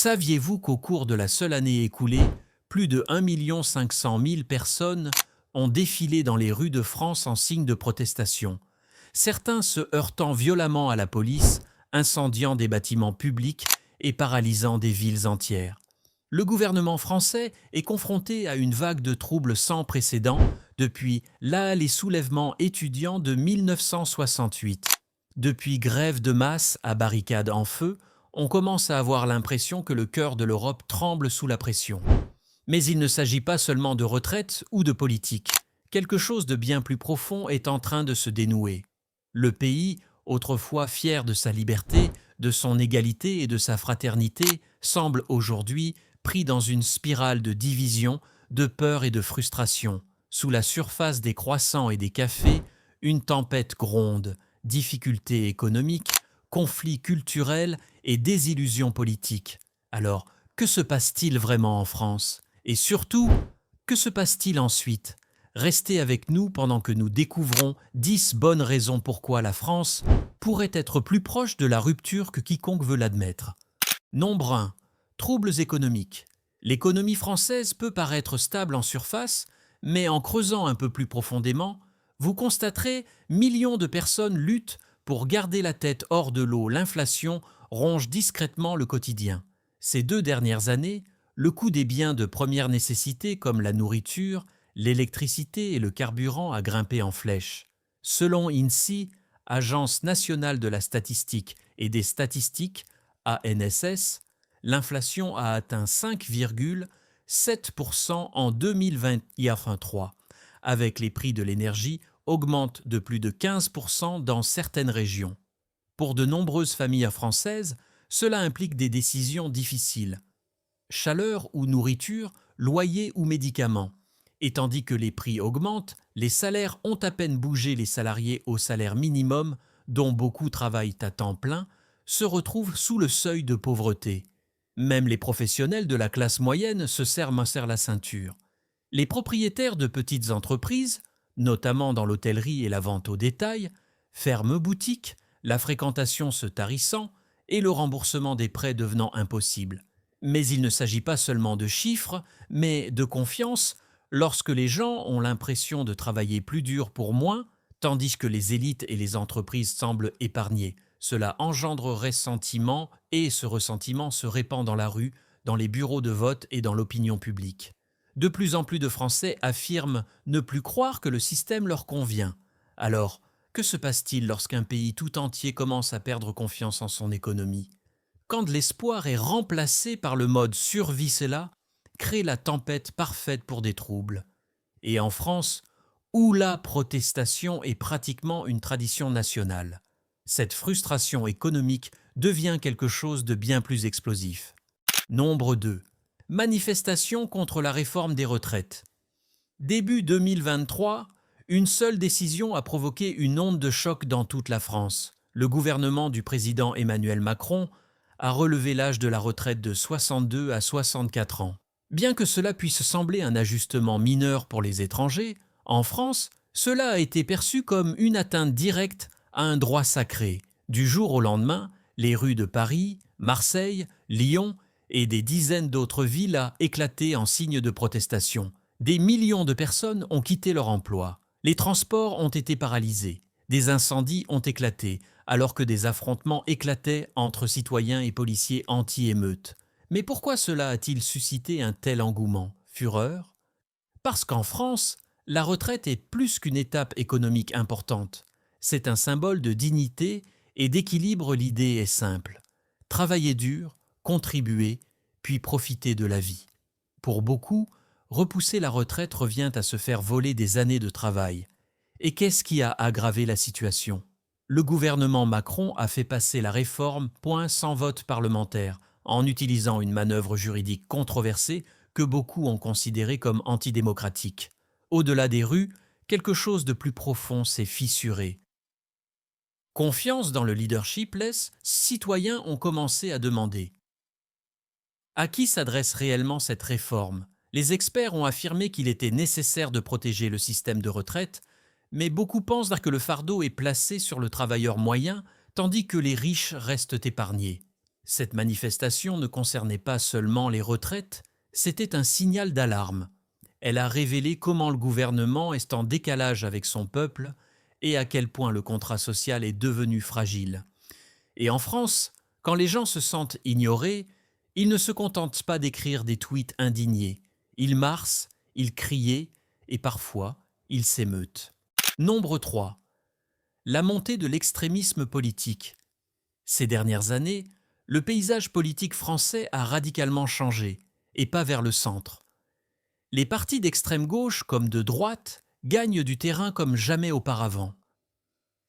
Saviez-vous qu'au cours de la seule année écoulée, plus de 1 500 000 personnes ont défilé dans les rues de France en signe de protestation, certains se heurtant violemment à la police, incendiant des bâtiments publics et paralysant des villes entières. Le gouvernement français est confronté à une vague de troubles sans précédent depuis les soulèvements étudiants de 1968. Depuis grève de masse à barricades en feu, on commence à avoir l'impression que le cœur de l'Europe tremble sous la pression. Mais il ne s'agit pas seulement de retraite ou de politique. Quelque chose de bien plus profond est en train de se dénouer. Le pays, autrefois fier de sa liberté, de son égalité et de sa fraternité, semble aujourd'hui pris dans une spirale de division, de peur et de frustration. Sous la surface des croissants et des cafés, une tempête gronde, difficultés économiques, conflits culturels et désillusions politiques. Alors, que se passe-t-il vraiment en France? Et surtout, que se passe-t-il ensuite? Restez avec nous pendant que nous découvrons 10 bonnes raisons pourquoi la France pourrait être plus proche de la rupture que quiconque veut l'admettre. Nombre 1. Troubles économiques. L'économie française peut paraître stable en surface, mais en creusant un peu plus profondément, vous constaterez millions de personnes luttent pour garder la tête hors de l'eau. L'inflation ronge discrètement le quotidien. Ces 2 dernières années, le coût des biens de première nécessité comme la nourriture, l'électricité et le carburant a grimpé en flèche. Selon INSEE, Agence nationale de la statistique et des statistiques, ANSS, l'inflation a atteint 5,7% en 2023, avec les prix de l'énergie augmentent de plus de 15% dans certaines régions. Pour de nombreuses familles françaises, cela implique des décisions difficiles. Chaleur ou nourriture, loyer ou médicaments. Et tandis que les prix augmentent, les salaires ont à peine bougé. Les salariés au salaire minimum, dont beaucoup travaillent à temps plein, se retrouvent sous le seuil de pauvreté. Même les professionnels de la classe moyenne se serrent la ceinture. Les propriétaires de petites entreprises, notamment dans l'hôtellerie et la vente au détail, ferment boutique, la fréquentation se tarissant et le remboursement des prêts devenant impossible. Mais il ne s'agit pas seulement de chiffres, mais de confiance. Lorsque les gens ont l'impression de travailler plus dur pour moins, tandis que les élites et les entreprises semblent épargnées, cela engendre ressentiment et ce ressentiment se répand dans la rue, dans les bureaux de vote et dans l'opinion publique. De plus en plus de Français affirment ne plus croire que le système leur convient. Alors, que se passe-t-il lorsqu'un pays tout entier commence à perdre confiance en son économie? Quand l'espoir est remplacé par le mode survie, cela crée la tempête parfaite pour des troubles. Et en France, où la protestation est pratiquement une tradition nationale, cette frustration économique devient quelque chose de bien plus explosif. Nombre 2. Manifestation contre la réforme des retraites. Début 2023, une seule décision a provoqué une onde de choc dans toute la France. Le gouvernement du président Emmanuel Macron a relevé l'âge de la retraite de 62 à 64 ans. Bien que cela puisse sembler un ajustement mineur pour les étrangers, en France, cela a été perçu comme une atteinte directe à un droit sacré. Du jour au lendemain, les rues de Paris, Marseille, Lyon et des dizaines d'autres villes ont éclaté en signe de protestation. Des millions de personnes ont quitté leur emploi. Les transports ont été paralysés. Des incendies ont éclaté, alors que des affrontements éclataient entre citoyens et policiers anti-émeutes. Mais pourquoi cela a-t-il suscité un tel engouement? Fureur? Parce qu'en France, la retraite est plus qu'une étape économique importante. C'est un symbole de dignité et d'équilibre. L'idée est simple. Travailler dur, contribuer, puis profiter de la vie. Pour beaucoup, repousser la retraite revient à se faire voler des années de travail. Et qu'est-ce qui a aggravé la situation? Le gouvernement Macron a fait passer la réforme point sans vote parlementaire, en utilisant une manœuvre juridique controversée que beaucoup ont considérée comme antidémocratique. Au-delà des rues, quelque chose de plus profond s'est fissuré. Confiance dans le leadership laisse, citoyens ont commencé à demander. À qui s'adresse réellement cette réforme? Les experts ont affirmé qu'il était nécessaire de protéger le système de retraite, mais beaucoup pensent que le fardeau est placé sur le travailleur moyen, tandis que les riches restent épargnés. Cette manifestation ne concernait pas seulement les retraites, c'était un signal d'alarme. Elle a révélé comment le gouvernement est en décalage avec son peuple et à quel point le contrat social est devenu fragile. Et en France, quand les gens se sentent ignorés, ils ne se contentent pas d'écrire des tweets indignés. Ils marchent, ils crient et parfois, ils s'émeutent. Nombre 3. La montée de l'extrémisme politique. Ces dernières années, le paysage politique français a radicalement changé, et pas vers le centre. Les partis d'extrême gauche comme de droite gagnent du terrain comme jamais auparavant.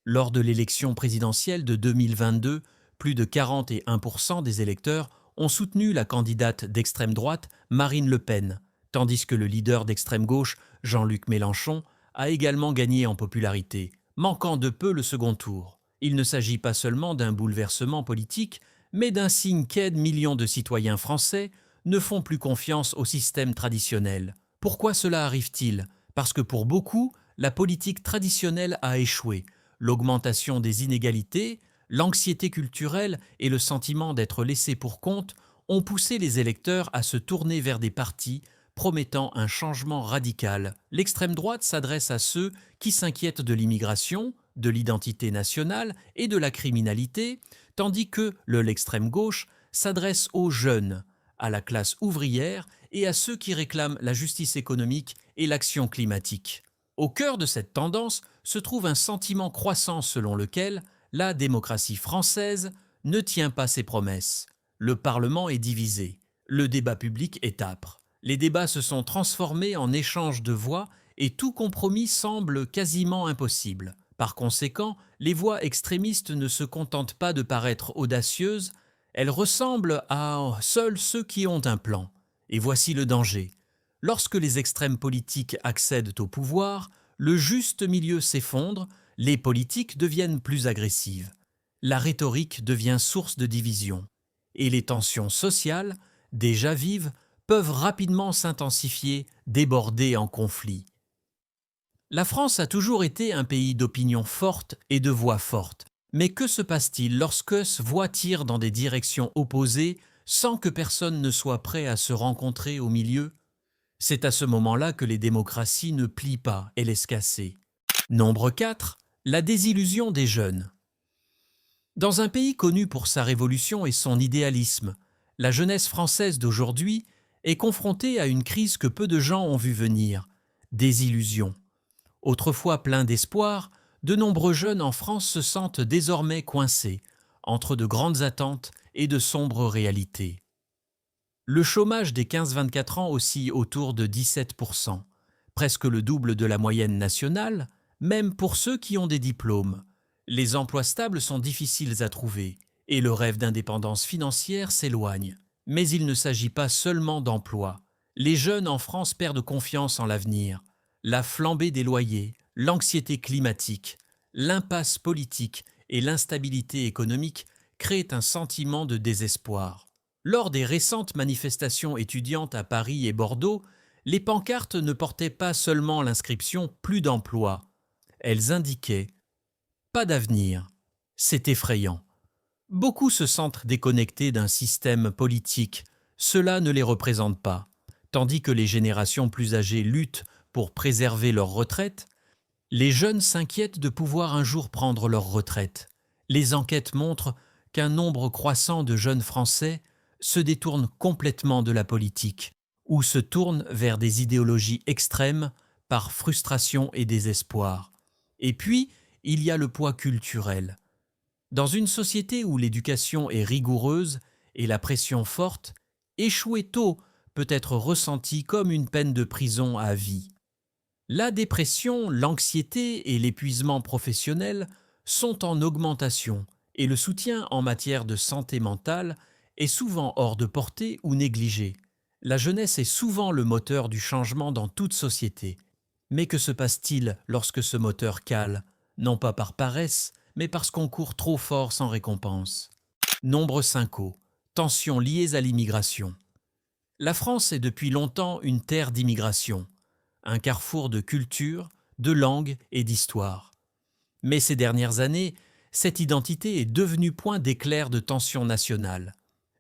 Lors de l'élection présidentielle de 2022, plus de 41% des électeurs ont soutenu la candidate d'extrême droite Marine Le Pen, tandis que le leader d'extrême gauche, Jean-Luc Mélenchon, a également gagné en popularité, manquant de peu le second tour. Il ne s'agit pas seulement d'un bouleversement politique, mais d'un signe qu'aide millions de citoyens français ne font plus confiance au système traditionnel. Pourquoi cela arrive-t-il? Parce que pour beaucoup, la politique traditionnelle a échoué. L'augmentation des inégalités, l'anxiété culturelle et le sentiment d'être laissé pour compte ont poussé les électeurs à se tourner vers des partis promettant un changement radical. L'extrême droite s'adresse à ceux qui s'inquiètent de l'immigration, de l'identité nationale et de la criminalité, tandis que l'extrême gauche s'adresse aux jeunes, à la classe ouvrière et à ceux qui réclament la justice économique et l'action climatique. Au cœur de cette tendance se trouve un sentiment croissant selon lequel la démocratie française ne tient pas ses promesses. Le Parlement est divisé, le débat public est âpre. Les débats se sont transformés en échanges de voix et tout compromis semble quasiment impossible. Par conséquent, les voix extrémistes ne se contentent pas de paraître audacieuses, elles ressemblent à seuls ceux qui ont un plan. Et voici le danger. Lorsque les extrêmes politiques accèdent au pouvoir, le juste milieu s'effondre, les politiques deviennent plus agressives. La rhétorique devient source de division. Et les tensions sociales, déjà vives, peuvent rapidement s'intensifier, déborder en conflits. La France a toujours été un pays d'opinion forte et de voix fortes. Mais que se passe-t-il lorsque voix tirent dans des directions opposées sans que personne ne soit prêt à se rencontrer au milieu? C'est à ce moment-là que les démocraties ne plient pas et laissent casser. Nombre 4. La désillusion des jeunes. Dans un pays connu pour sa révolution et son idéalisme, la jeunesse française d'aujourd'hui est confrontée à une crise que peu de gens ont vu venir, désillusion. Autrefois plein d'espoir, de nombreux jeunes en France se sentent désormais coincés entre de grandes attentes et de sombres réalités. Le chômage des 15-24 ans oscille autour de 17%, presque le double de la moyenne nationale, même pour ceux qui ont des diplômes. Les emplois stables sont difficiles à trouver et le rêve d'indépendance financière s'éloigne. Mais il ne s'agit pas seulement d'emploi. Les jeunes en France perdent confiance en l'avenir. La flambée des loyers, l'anxiété climatique, l'impasse politique et l'instabilité économique créent un sentiment de désespoir. Lors des récentes manifestations étudiantes à Paris et Bordeaux, les pancartes ne portaient pas seulement l'inscription « Plus d'emploi ». Elles indiquaient « Pas d'avenir ». C'est effrayant. Beaucoup se sentent déconnectés d'un système politique. Cela ne les représente pas. Tandis que les générations plus âgées luttent pour préserver leur retraite, les jeunes s'inquiètent de pouvoir un jour prendre leur retraite. Les enquêtes montrent qu'un nombre croissant de jeunes Français se détournent complètement de la politique ou se tournent vers des idéologies extrêmes par frustration et désespoir. Et puis, il y a le poids culturel. Dans une société où l'éducation est rigoureuse et la pression forte, échouer tôt peut être ressenti comme une peine de prison à vie. La dépression, l'anxiété et l'épuisement professionnel sont en augmentation et le soutien en matière de santé mentale est souvent hors de portée ou négligé. La jeunesse est souvent le moteur du changement dans toute société. Mais que se passe-t-il lorsque ce moteur cale, non pas par paresse, mais parce qu'on court trop fort sans récompense? Nombre 5. Tensions liées à l'immigration. La France est depuis longtemps une terre d'immigration, un carrefour de culture, de langue et d'histoire. Mais ces dernières années, cette identité est devenue point d'éclair de tension nationale.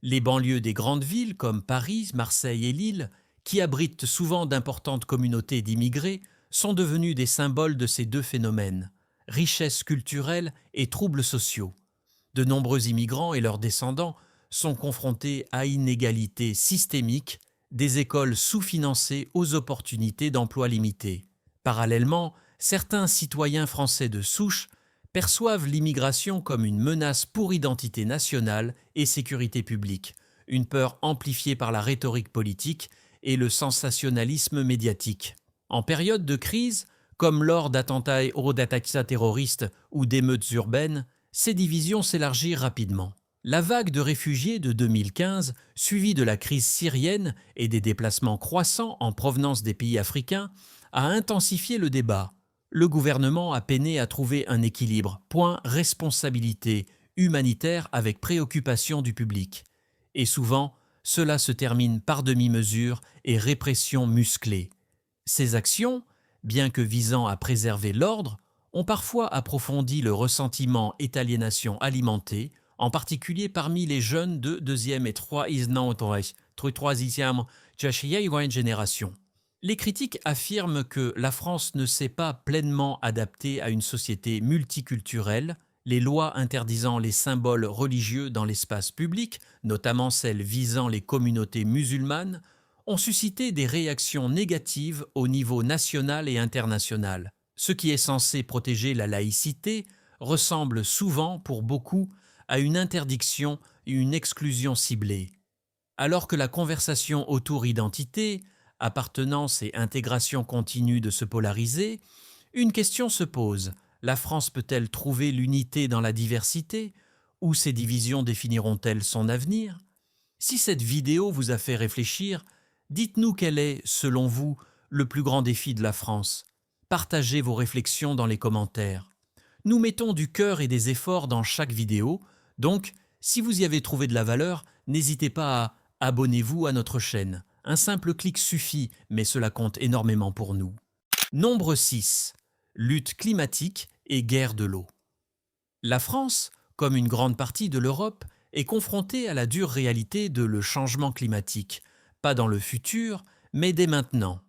Les banlieues des grandes villes comme Paris, Marseille et Lille, qui abritent souvent d'importantes communautés d'immigrés, sont devenues des symboles de ces deux phénomènes, richesse culturelle et troubles sociaux. De nombreux immigrants et leurs descendants sont confrontés à inégalités systémiques, des écoles sous-financées aux opportunités d'emploi limitées. Parallèlement, certains citoyens français de souche perçoivent l'immigration comme une menace pour identité nationale et sécurité publique, une peur amplifiée par la rhétorique politique et le sensationnalisme médiatique. En période de crise, comme lors d'attentats ou d'attaques terroristes ou d'émeutes urbaines, ces divisions s'élargissent rapidement. La vague de réfugiés de 2015, suivie de la crise syrienne et des déplacements croissants en provenance des pays africains, a intensifié le débat. Le gouvernement a peiné à trouver un équilibre, point responsabilité humanitaire avec préoccupation du public. Et souvent, cela se termine par demi-mesure et répression musclée. Ces actions, bien que visant à préserver l'ordre, ont parfois approfondi le ressentiment et aliénation alimentée, en particulier parmi les jeunes de deuxième et troisième génération. Les critiques affirment que la France ne s'est pas pleinement adaptée à une société multiculturelle, les lois interdisant les symboles religieux dans l'espace public, notamment celles visant les communautés musulmanes, ont suscité des réactions négatives au niveau national et international. Ce qui est censé protéger la laïcité ressemble souvent, pour beaucoup, à une interdiction et une exclusion ciblée. Alors que la conversation autour identité, appartenance et intégration continue de se polariser, une question se pose. La France peut-elle trouver l'unité dans la diversité? Ou ces divisions définiront-elles son avenir? Si cette vidéo vous a fait réfléchir, dites-nous quel est, selon vous, le plus grand défi de la France. Partagez vos réflexions dans les commentaires. Nous mettons du cœur et des efforts dans chaque vidéo, donc si vous y avez trouvé de la valeur, n'hésitez pas à abonnez-vous à notre chaîne. Un simple clic suffit, mais cela compte énormément pour nous. Nombre 6. Lutte climatique et guerre de l'eau. La France, comme une grande partie de l'Europe, est confrontée à la dure réalité de le changement climatique, pas dans le futur, mais dès maintenant.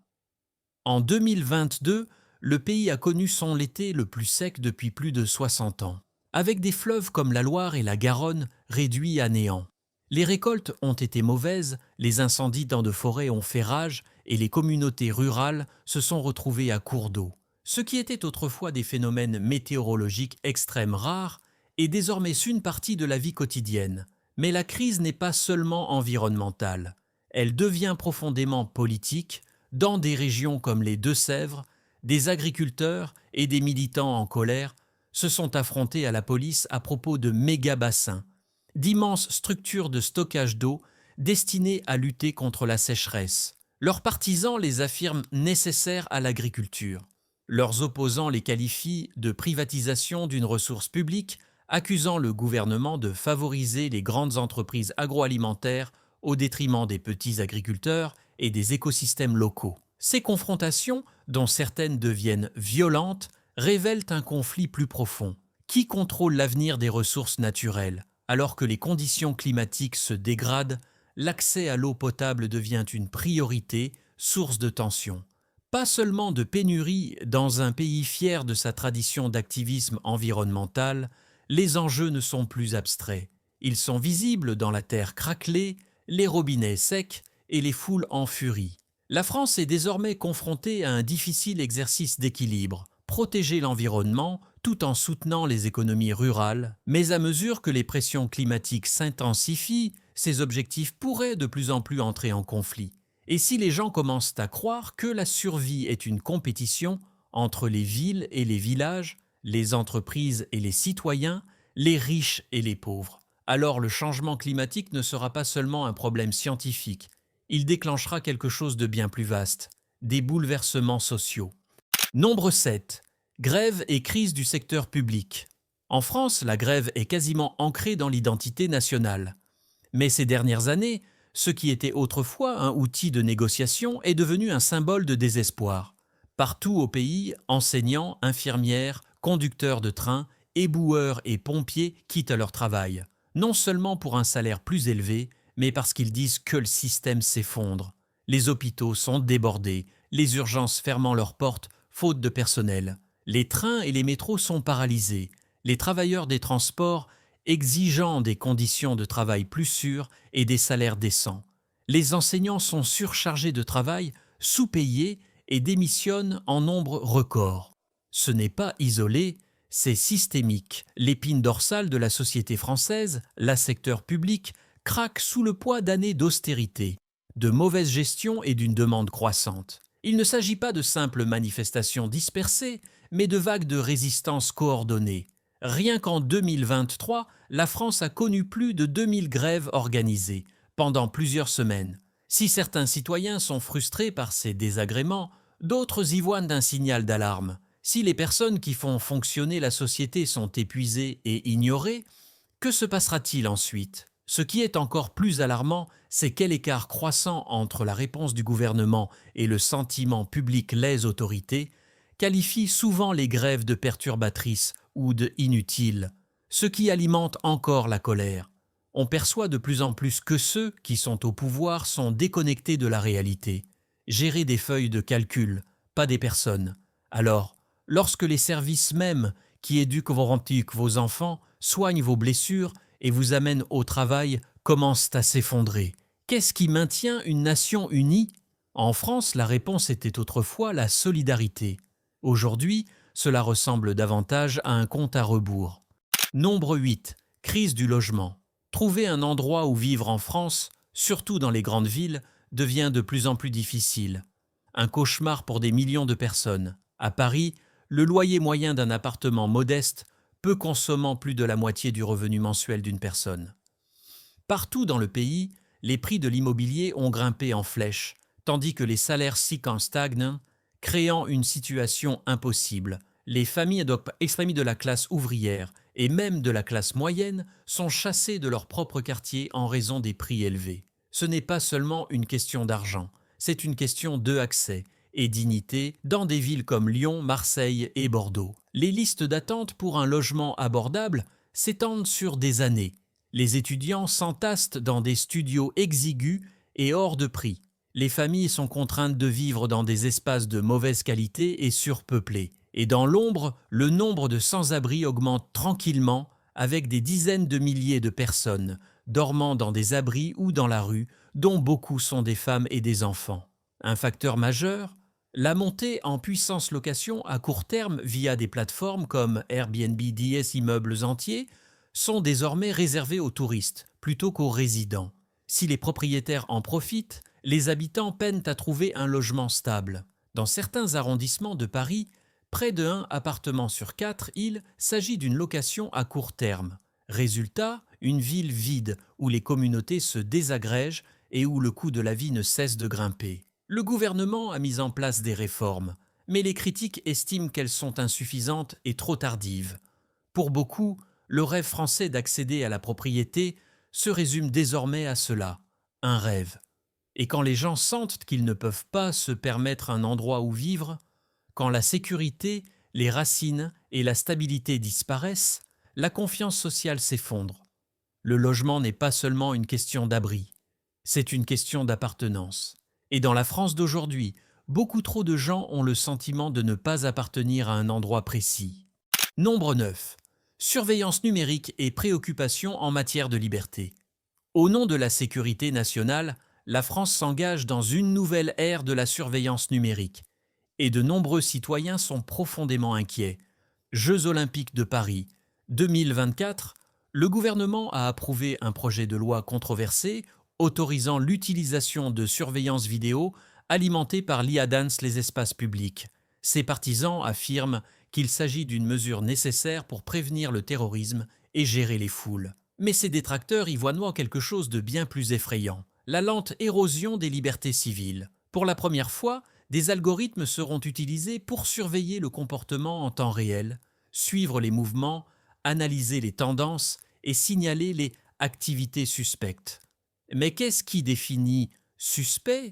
En 2022, le pays a connu son été le plus sec depuis plus de 60 ans, avec des fleuves comme la Loire et la Garonne réduits à néant. Les récoltes ont été mauvaises, les incendies dans de forêts ont fait rage et les communautés rurales se sont retrouvées à court d'eau. Ce qui était autrefois des phénomènes météorologiques extrêmes rares est désormais une partie de la vie quotidienne. Mais la crise n'est pas seulement environnementale. Elle devient profondément politique. Dans des régions comme les Deux-Sèvres, des agriculteurs et des militants en colère se sont affrontés à la police à propos de méga-bassins, d'immenses structures de stockage d'eau destinées à lutter contre la sécheresse. Leurs partisans les affirment nécessaires à l'agriculture. Leurs opposants les qualifient de privatisation d'une ressource publique, accusant le gouvernement de favoriser les grandes entreprises agroalimentaires au détriment des petits agriculteurs et des écosystèmes locaux. Ces confrontations, dont certaines deviennent violentes, révèlent un conflit plus profond. Qui contrôle l'avenir des ressources naturelles? Alors que les conditions climatiques se dégradent, l'accès à l'eau potable devient une priorité, source de tension. Pas seulement de pénurie dans un pays fier de sa tradition d'activisme environnemental, les enjeux ne sont plus abstraits. Ils sont visibles dans la terre craquelée, les robinets secs et les foules en furie. La France est désormais confrontée à un difficile exercice d'équilibre, protéger l'environnement tout en soutenant les économies rurales, mais à mesure que les pressions climatiques s'intensifient, ces objectifs pourraient de plus en plus entrer en conflit. Et si les gens commencent à croire que la survie est une compétition entre les villes et les villages, les entreprises et les citoyens, les riches et les pauvres, alors le changement climatique ne sera pas seulement un problème scientifique, il déclenchera quelque chose de bien plus vaste, des bouleversements sociaux. Nombre 7. Grève et crise du secteur public. En France, la grève est quasiment ancrée dans l'identité nationale. Mais ces dernières années, ce qui était autrefois un outil de négociation est devenu un symbole de désespoir. Partout au pays, enseignants, infirmières, conducteurs de train, éboueurs et pompiers quittent leur travail, non seulement pour un salaire plus élevé, mais parce qu'ils disent que le système s'effondre. Les hôpitaux sont débordés, les urgences fermant leurs portes faute de personnel. Les trains et les métros sont paralysés. Les travailleurs des transports exigeant des conditions de travail plus sûres et des salaires décents. Les enseignants sont surchargés de travail, sous-payés et démissionnent en nombre record. Ce n'est pas isolé, c'est systémique. L'épine dorsale de la société française, la secteur public, craque sous le poids d'années d'austérité, de mauvaise gestion et d'une demande croissante. Il ne s'agit pas de simples manifestations dispersées, mais de vagues de résistance coordonnées. Rien qu'en 2023, la France a connu plus de 2000 grèves organisées, pendant plusieurs semaines. Si certains citoyens sont frustrés par ces désagréments, d'autres y voient un signal d'alarme. Si les personnes qui font fonctionner la société sont épuisées et ignorées, que se passera-t-il ensuite ? Ce qui est encore plus alarmant, c'est quel écart croissant entre la réponse du gouvernement et le sentiment public les autorités qualifie souvent les grèves de perturbatrices ou de inutiles, ce qui alimente encore la colère. On perçoit de plus en plus que ceux qui sont au pouvoir sont déconnectés de la réalité. Gérer des feuilles de calcul, pas des personnes. Alors, lorsque les services mêmes qui éduquent vos enfants, soignent vos blessures et vous amènent au travail commencent à s'effondrer. Qu'est-ce qui maintient une nation unie ? En France, la réponse était autrefois la solidarité. Aujourd'hui, cela ressemble davantage à un compte à rebours. Nombre 8. Crise du logement. Trouver un endroit où vivre en France, surtout dans les grandes villes, devient de plus en plus difficile. Un cauchemar pour des millions de personnes. À Paris, le loyer moyen d'un appartement modeste, peu consommant plus de la moitié du revenu mensuel d'une personne. Partout dans le pays, les prix de l'immobilier ont grimpé en flèche, tandis que les salaires stagnent, créant une situation impossible. Les familles de la classe ouvrière et même de la classe moyenne sont chassées de leur propre quartier en raison des prix élevés. Ce n'est pas seulement une question d'argent, c'est une question d'accès et dignité dans des villes comme Lyon, Marseille et Bordeaux. Les listes d'attente pour un logement abordable s'étendent sur des années. Les étudiants s'entassent dans des studios exigus et hors de prix. Les familles sont contraintes de vivre dans des espaces de mauvaise qualité et surpeuplés. Et dans l'ombre, le nombre de sans-abri augmente tranquillement avec des dizaines de milliers de personnes dormant dans des abris ou dans la rue, dont beaucoup sont des femmes et des enfants. Un facteur majeur, la montée en puissance location à court terme via des plateformes comme Airbnb, DS Immeubles Entiers, sont désormais réservées aux touristes plutôt qu'aux résidents. Si les propriétaires en profitent, les habitants peinent à trouver un logement stable. Dans certains arrondissements de Paris, près de 1 appartement sur 4, il s'agit d'une location à court terme. Résultat, une ville vide où les communautés se désagrègent et où le coût de la vie ne cesse de grimper. Le gouvernement a mis en place des réformes, mais les critiques estiment qu'elles sont insuffisantes et trop tardives. Pour beaucoup, le rêve français d'accéder à la propriété se résume désormais à cela, un rêve. Et quand les gens sentent qu'ils ne peuvent pas se permettre un endroit où vivre, quand la sécurité, les racines et la stabilité disparaissent, la confiance sociale s'effondre. Le logement n'est pas seulement une question d'abri, c'est une question d'appartenance. Et dans la France d'aujourd'hui, beaucoup trop de gens ont le sentiment de ne pas appartenir à un endroit précis. Nombre 9. Surveillance numérique et préoccupations en matière de liberté. Au nom de la sécurité nationale, la France s'engage dans une nouvelle ère de la surveillance numérique. Et de nombreux citoyens sont profondément inquiets. Jeux olympiques de Paris 2024, le gouvernement a approuvé un projet de loi controversé autorisant l'utilisation de surveillance vidéo alimentée par l'IA Dance les espaces publics. Ses partisans affirment qu'il s'agit d'une mesure nécessaire pour prévenir le terrorisme et gérer les foules. Mais ses détracteurs y voient quelque chose de bien plus effrayant, la lente érosion des libertés civiles. Pour la première fois, des algorithmes seront utilisés pour surveiller le comportement en temps réel, suivre les mouvements, analyser les tendances et signaler les activités suspectes. Mais qu'est-ce qui définit suspect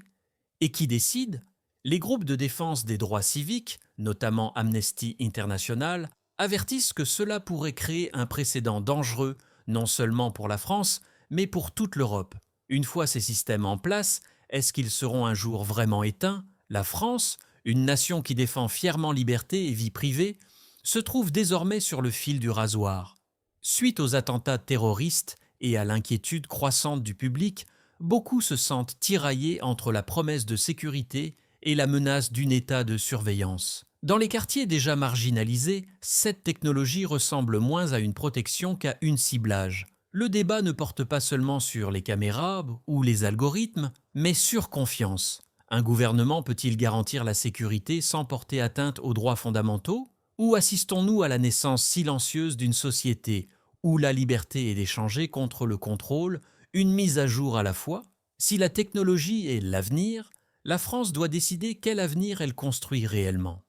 et qui décide ? Les groupes de défense des droits civiques, notamment Amnesty International, avertissent que cela pourrait créer un précédent dangereux, non seulement pour la France, mais pour toute l'Europe. Une fois ces systèmes en place, est-ce qu'ils seront un jour vraiment éteints? La France, une nation qui défend fièrement liberté et vie privée, se trouve désormais sur le fil du rasoir. Suite aux attentats terroristes et à l'inquiétude croissante du public, beaucoup se sentent tiraillés entre la promesse de sécurité et la menace d'un état de surveillance. Dans les quartiers déjà marginalisés, cette technologie ressemble moins à une protection qu'à un ciblage. Le débat ne porte pas seulement sur les caméras ou les algorithmes, mais sur confiance. Un gouvernement peut-il garantir la sécurité sans porter atteinte aux droits fondamentaux? Ou assistons-nous à la naissance silencieuse d'une société où la liberté est d'échanger contre le contrôle, une mise à jour à la fois? Si la technologie est l'avenir, la France doit décider quel avenir elle construit réellement.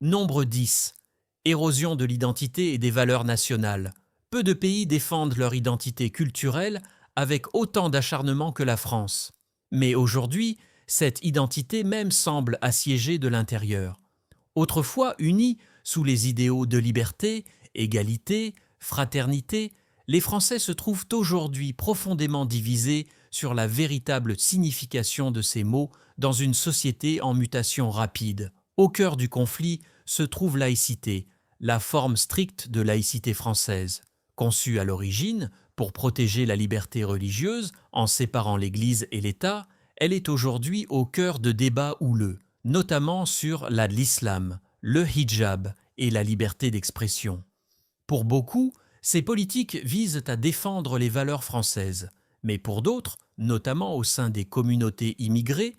Nombre 10. Érosion de l'identité et des valeurs nationales. Peu de pays défendent leur identité culturelle avec autant d'acharnement que la France. Mais aujourd'hui, cette identité même semble assiégée de l'intérieur. Autrefois unis sous les idéaux de liberté, égalité, fraternité, les Français se trouvent aujourd'hui profondément divisés sur la véritable signification de ces mots dans une société en mutation rapide. Au cœur du conflit se trouve laïcité, la forme stricte de laïcité française. Conçue à l'origine pour protéger la liberté religieuse en séparant l'Église et l'État, elle est aujourd'hui au cœur de débats houleux, notamment sur l'islam, le hijab et la liberté d'expression. Pour beaucoup, ces politiques visent à défendre les valeurs françaises, mais pour d'autres, notamment au sein des communautés immigrées,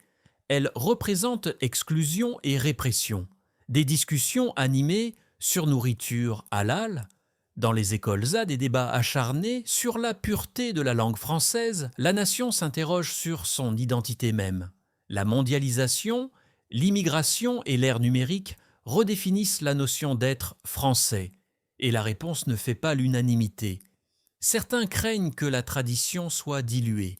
elles représentent exclusion et répression. Des discussions animées sur nourriture halal. Dans les écoles A, des débats acharnés sur la pureté de la langue française, la nation s'interroge sur son identité même. La mondialisation, l'immigration et l'ère numérique redéfinissent la notion d'être français, et la réponse ne fait pas l'unanimité. Certains craignent que la tradition soit diluée,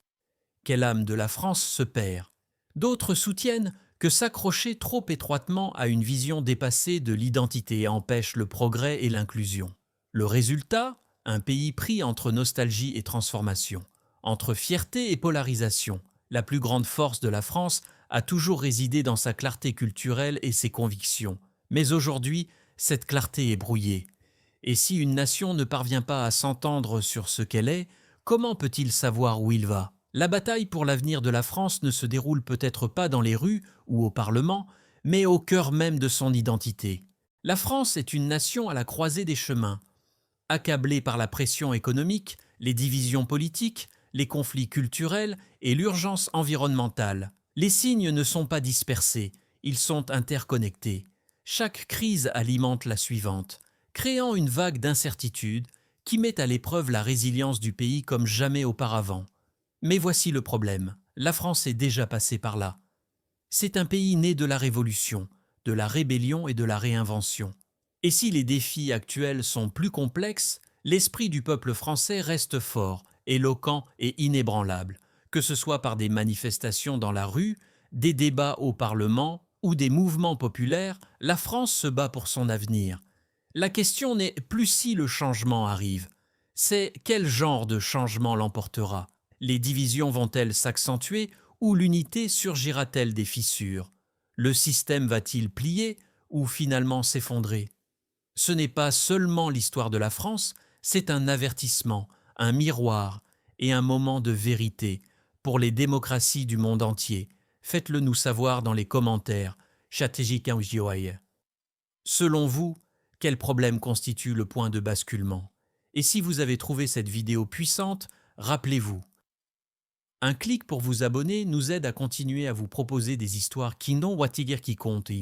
qu'elle âme de la France se perd. D'autres soutiennent que s'accrocher trop étroitement à une vision dépassée de l'identité empêche le progrès et l'inclusion. Le résultat, un pays pris entre nostalgie et transformation, entre fierté et polarisation. La plus grande force de la France a toujours résidé dans sa clarté culturelle et ses convictions. Mais aujourd'hui, cette clarté est brouillée. Et si une nation ne parvient pas à s'entendre sur ce qu'elle est, comment peut-il savoir où il va? La bataille pour l'avenir de la France ne se déroule peut-être pas dans les rues ou au Parlement, mais au cœur même de son identité. La France est une nation à la croisée des chemins. Accablée par la pression économique, les divisions politiques, les conflits culturels et l'urgence environnementale, les signes ne sont pas dispersés, ils sont interconnectés. Chaque crise alimente la suivante, créant une vague d'incertitude qui met à l'épreuve la résilience du pays comme jamais auparavant. Mais voici le problème, la France est déjà passée par là. C'est un pays né de la Révolution, de la rébellion et de la réinvention. Et si les défis actuels sont plus complexes, l'esprit du peuple français reste fort, éloquent et inébranlable, que ce soit par des manifestations dans la rue, des débats au Parlement ou des mouvements populaires, la France se bat pour son avenir. La question n'est plus si le changement arrive, c'est quel genre de changement l'emportera. Les divisions vont-elles s'accentuer ou l'unité surgira-t-elle des fissures? Le système va-t-il plier ou finalement s'effondrer? Ce n'est pas seulement l'histoire de la France, c'est un avertissement, un miroir et un moment de vérité pour les démocraties du monde entier. Faites-le nous savoir dans les commentaires. Selon vous, quel problème constitue le point de basculement? Et si vous avez trouvé cette vidéo puissante, rappelez-vous. Un clic pour vous abonner nous aide à continuer à vous proposer des histoires qui n'ont watigir qui comptent.